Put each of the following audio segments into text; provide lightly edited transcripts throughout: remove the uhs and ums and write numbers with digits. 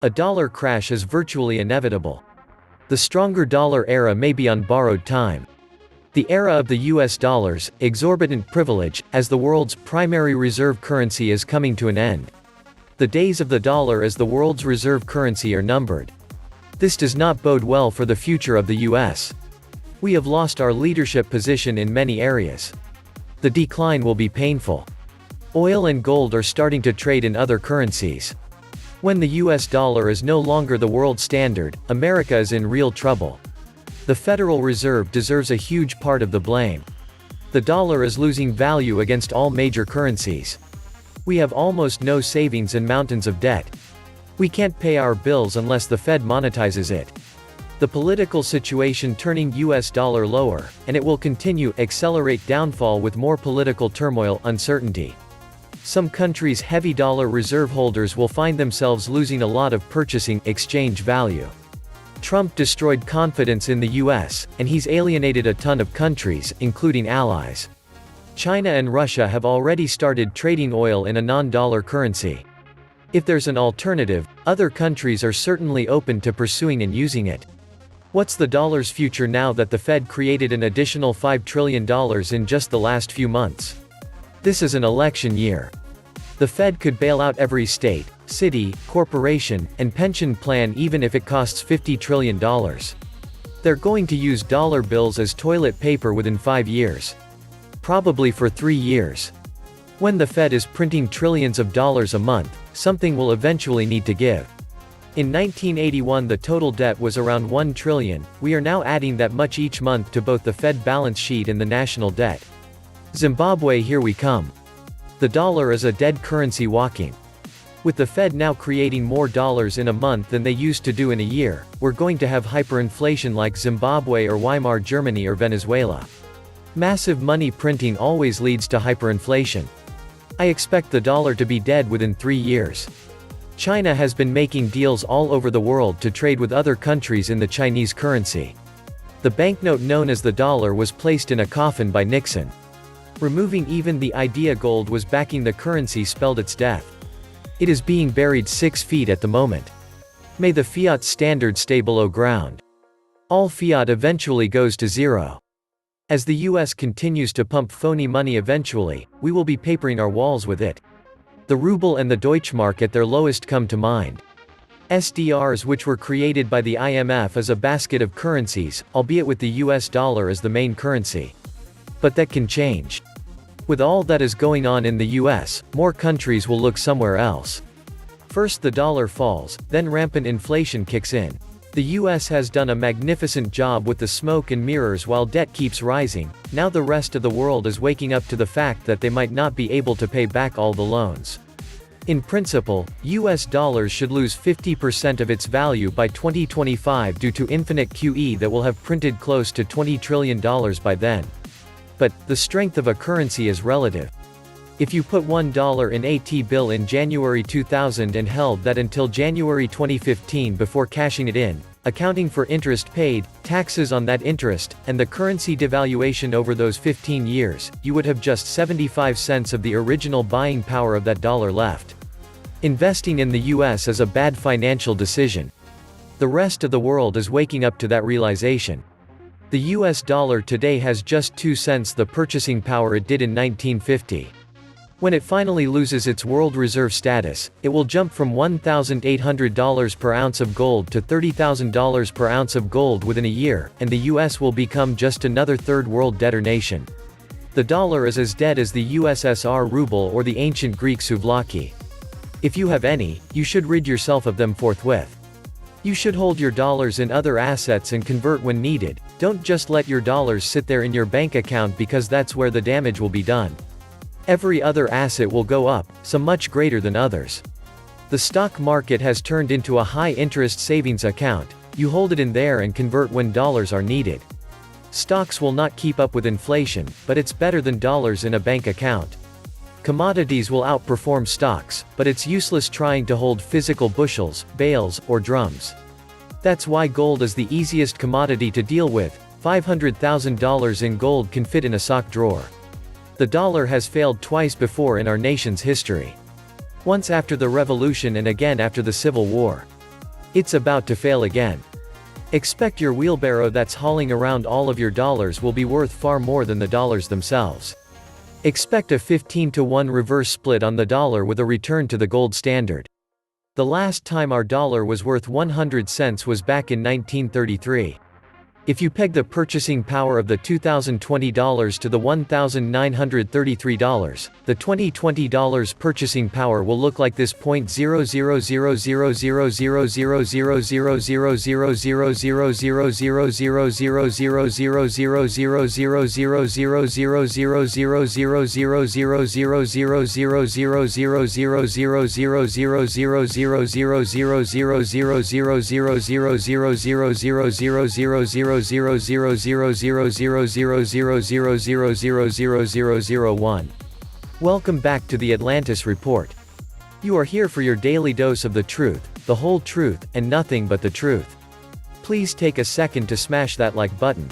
A dollar crash is virtually inevitable. The stronger dollar era may be on borrowed time. The era of the US dollar's exorbitant privilege as the world's primary reserve currency is coming to an end. The days of the dollar as the world's reserve currency are numbered. This does not bode well for the future of the US. We have lost our leadership position in many areas. The decline will be painful. Oil and gold are starting to trade in other currencies. When the US dollar is no longer the world standard, America is in real trouble. The Federal Reserve deserves a huge part of the blame. The dollar is losing value against all major currencies. We have almost no savings and mountains of debt. We can't pay our bills unless the Fed monetizes it. The political situation turning US dollar lower, and it will continue accelerate downfall with more political turmoil, uncertainty. Some countries' heavy dollar reserve holders will find themselves losing a lot of purchasing exchange value. Trump destroyed confidence in the US, and he's alienated a ton of countries, including allies. China and Russia have already started trading oil in a non-dollar currency. If there's an alternative, other countries are certainly open to pursuing and using it. What's the dollar's future now that the Fed created an additional $5 trillion in just the last few months? This is an election year. The Fed could bail out every state, city, corporation, and pension plan even if it costs $50 trillion. They're going to use dollar bills as toilet paper within 5 years. Probably for 3 years. When the Fed is printing trillions of dollars a month, something will eventually need to give. In 1981 the total debt was around $1 trillion, we are now adding that much each month to both the Fed balance sheet and the national debt. Zimbabwe, here we come. The dollar is a dead currency walking. With the Fed now creating more dollars in a month than they used to do in a year, we're going to have hyperinflation like Zimbabwe or Weimar Germany or Venezuela. Massive money printing always leads to hyperinflation. I expect the dollar to be dead within 3 years. China has been making deals all over the world to trade with other countries in the Chinese currency. The banknote known as the dollar was placed in a coffin by Nixon. Removing even the idea gold was backing the currency spelled its death. It is being buried 6 feet at the moment. May the fiat standard stay below ground. All fiat eventually goes to zero. As the US continues to pump phony money, eventually, we will be papering our walls with it. The ruble and the Deutschmark at their lowest come to mind. SDRs, which were created by the IMF as a basket of currencies, albeit with the US dollar as the main currency. But that can change. With all that is going on in the US, more countries will look somewhere else. First the dollar falls, then rampant inflation kicks in. The US has done a magnificent job with the smoke and mirrors while debt keeps rising. Now the rest of the world is waking up to the fact that they might not be able to pay back all the loans. In principle, US dollars should lose 50% of its value by 2025 due to infinite QE that will have printed close to $20 trillion by then. But, the strength of a currency is relative. If you put $1 in a T-bill in January 2000 and held that until January 2015 before cashing it in, accounting for interest paid, taxes on that interest, and the currency devaluation over those 15 years, you would have just 75 cents of the original buying power of that dollar left. Investing in the US is a bad financial decision. The rest of the world is waking up to that realization. The US dollar today has just 2 cents the purchasing power it did in 1950. When it finally loses its world reserve status, it will jump from $1,800 per ounce of gold to $30,000 per ounce of gold within a year, and the US will become just another third world debtor nation. The dollar is as dead as the USSR ruble or the ancient Greek souvlaki. If you have any, you should rid yourself of them forthwith. You should hold your dollars in other assets and convert when needed. Don't just let your dollars sit there in your bank account because that's where the damage will be done. Every other asset will go up, some much greater than others. The stock market has turned into a high-interest savings account. You hold it in there and convert when dollars are needed. Stocks will not keep up with inflation, but it's better than dollars in a bank account. Commodities will outperform stocks, but it's useless trying to hold physical bushels, bales, or drums. That's why gold is the easiest commodity to deal with. $500,000 in gold can fit in a sock drawer. The dollar has failed twice before in our nation's history. Once after the Revolution and again after the Civil War. It's about to fail again. Expect your wheelbarrow that's hauling around all of your dollars will be worth far more than the dollars themselves. Expect a 15-to-1 reverse split on the dollar with a return to the gold standard. The last time our dollar was worth 100 cents was back in 1933. If you peg the purchasing power of the $2020 to the $1,933, the 2020 dollars purchasing power will look like this: 0.000000000000000000000000000000000000000000000000000000000000000000000000000000000000000000000000000000000000000000000000000000000000000000000000000000000000000000000000000000000000000000000000000000000000000000000000000000000000000000000000000000000000000000000000000000000000000000000000000000000000000000000000000000000000000000000000000000000 Please take a second to smash that like button. The whole truth, and nothing but the truth. Please take a second to smash that like button.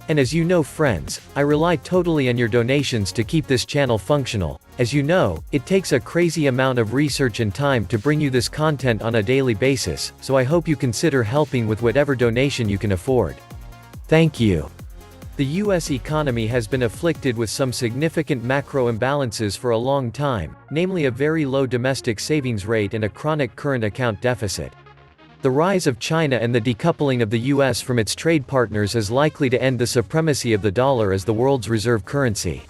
And as you know, friends, I rely totally on your donations to keep this channel functional. As you know, it takes a crazy amount of research and time to bring you this content on a daily basis, so I hope you consider helping with whatever donation you can afford. Thank you. The U.S. economy has been afflicted with some significant macro imbalances for a long time, namely a very low domestic savings rate and a chronic current account deficit. The rise of China and the decoupling of the U.S. from its trade partners is likely to end the supremacy of the dollar as the world's reserve currency.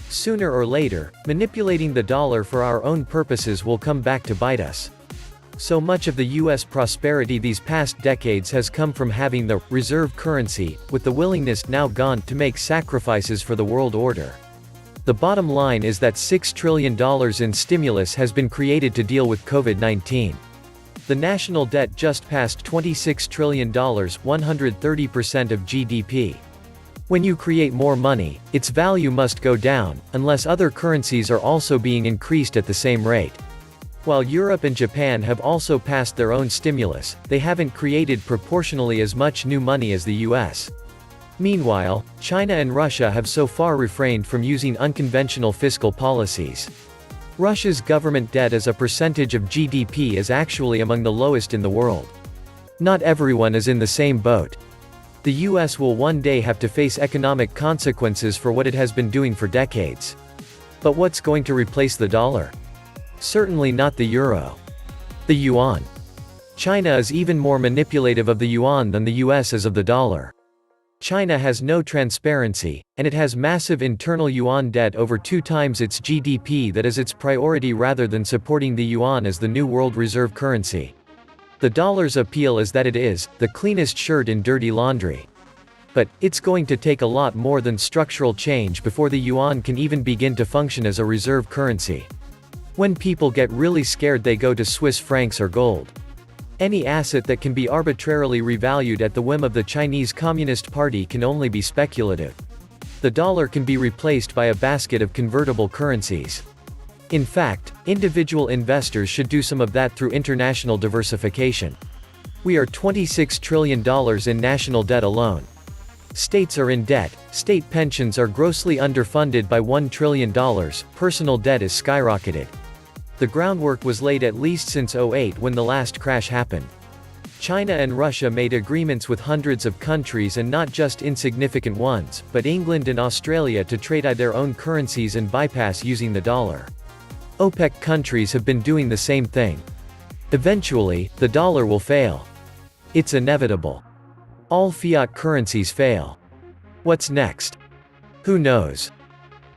Sooner or later, manipulating the dollar for our own purposes will come back to bite us. So much of the U.S. prosperity these past decades has come from having the reserve currency, with the willingness now gone to make sacrifices for the world order. The bottom line is that $6 trillion in stimulus has been created to deal with COVID-19. The national debt just passed $26 trillion, 130% of GDP. When you create more money, its value must go down, unless other currencies are also being increased at the same rate. While Europe and Japan have also passed their own stimulus, they haven't created proportionally as much new money as the US. Meanwhile, China and Russia have so far refrained from using unconventional fiscal policies. Russia's government debt as a percentage of GDP is actually among the lowest in the world. Not everyone is in the same boat. The US will one day have to face economic consequences for what it has been doing for decades. But what's going to replace the dollar? Certainly not the euro. The yuan. China is even more manipulative of the yuan than the US is of the dollar. China has no transparency, and it has massive internal yuan debt over 2 times its GDP. That is its priority rather than supporting the yuan as the new world reserve currency. The dollar's appeal is that it is the cleanest shirt in dirty laundry. But it's going to take a lot more than structural change before the yuan can even begin to function as a reserve currency. When people get really scared, they go to Swiss francs or gold. Any asset that can be arbitrarily revalued at the whim of the Chinese Communist Party can only be speculative. The dollar can be replaced by a basket of convertible currencies. In fact, individual investors should do some of that through international diversification. We are $26 trillion in national debt alone. States are in debt, state pensions are grossly underfunded by $1 trillion, personal debt is skyrocketed. The groundwork was laid at least since 2008 when the last crash happened. China and Russia made agreements with hundreds of countries, and not just insignificant ones, but England and Australia, to trade their own currencies and bypass using the dollar. OPEC countries have been doing the same thing. Eventually, the dollar will fail. It's inevitable. All fiat currencies fail. What's next? Who knows?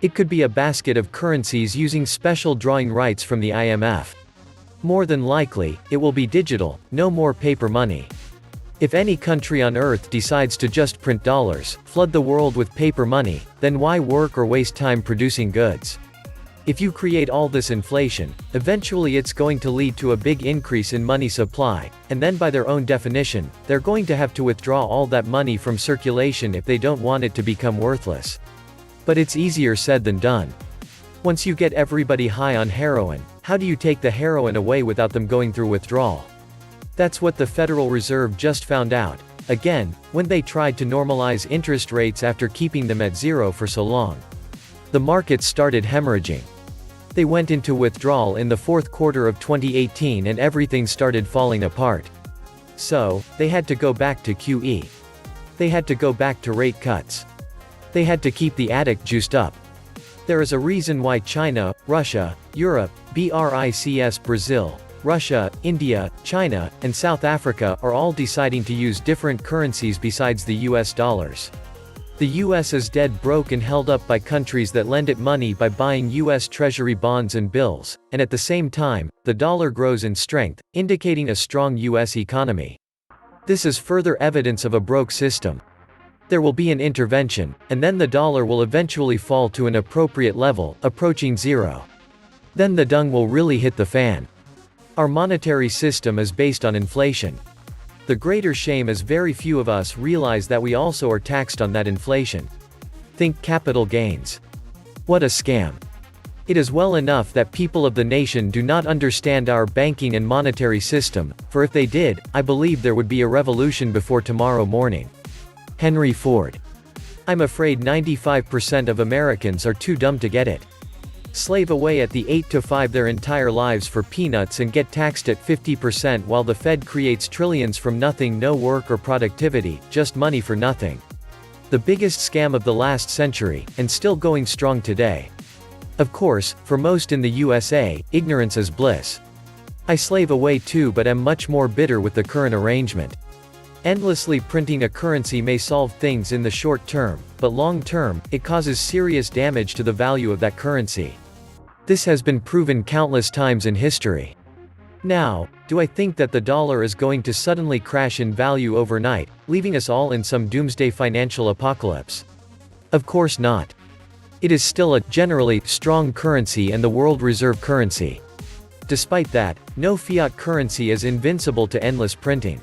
It could be a basket of currencies using special drawing rights from the IMF. More than likely, it will be digital, no more paper money. If any country on earth decides to just print dollars, flood the world with paper money, then why work or waste time producing goods? If you create all this inflation, eventually it's going to lead to a big increase in money supply, and then by their own definition, they're going to have to withdraw all that money from circulation if they don't want it to become worthless. But it's easier said than done. Once you get everybody high on heroin, how do you take the heroin away without them going through withdrawal? That's what the Federal Reserve just found out, again, when they tried to normalize interest rates after keeping them at zero for so long. The markets started hemorrhaging. They went into withdrawal in the fourth quarter of 2018 and everything started falling apart. So, they had to go back to QE. They had to go back to rate cuts. They had to keep the attic juiced up. There is a reason why China, Russia, Europe, BRICS Brazil, Russia, India, China, and South Africa are all deciding to use different currencies besides the US dollars. The US is dead broke and held up by countries that lend it money by buying US Treasury bonds and bills, and at the same time, the dollar grows in strength, indicating a strong US economy. This is further evidence of a broke system. There will be an intervention, and then the dollar will eventually fall to an appropriate level, approaching zero. Then the dung will really hit the fan. Our monetary system is based on inflation. The greater shame is very few of us realize that we also are taxed on that inflation. Think capital gains. What a scam. It is well enough that people of the nation do not understand our banking and monetary system, for if they did, I believe there would be a revolution before tomorrow morning. Henry Ford. I'm afraid 95% of Americans are too dumb to get it. Slave away at the 8 to 5 their entire lives for peanuts and get taxed at 50% while the Fed creates trillions from nothing, no work or productivity, just money for nothing. The biggest scam of the last century, and still going strong today. Of course, for most in the USA, ignorance is bliss. I slave away too, but am much more bitter with the current arrangement. Endlessly printing a currency may solve things in the short term, but long term, it causes serious damage to the value of that currency. This has been proven countless times in history. Now, do I think that the dollar is going to suddenly crash in value overnight, leaving us all in some doomsday financial apocalypse? Of course not. It is still a generally strong currency and the world reserve currency. Despite that, no fiat currency is invincible to endless printing.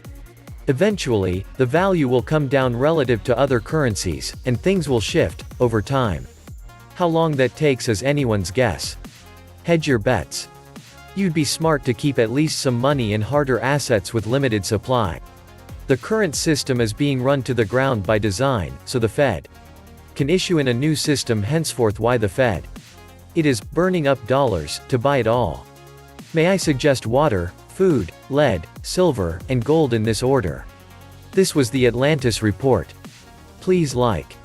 Eventually, the value will come down relative to other currencies, and things will shift, over time. How long that takes is anyone's guess. Hedge your bets. You'd be smart to keep at least some money in harder assets with limited supply. The current system is being run to the ground by design, so the Fed can issue in a new system henceforth. Why the Fed? It is burning up dollars to buy it all. May I suggest water, food, lead, silver, and gold in this order. This was the Atlantis Report. Please like,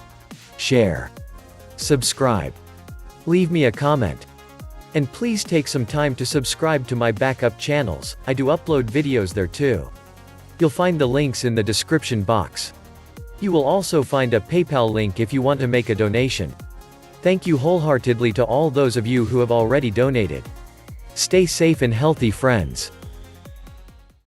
share, subscribe, leave me a comment. And please take some time to subscribe to my backup channels. I do upload videos there too. You'll find the links in the description box. You will also find a PayPal link if you want to make a donation. Thank you wholeheartedly to all those of you who have already donated. Stay safe and healthy, friends.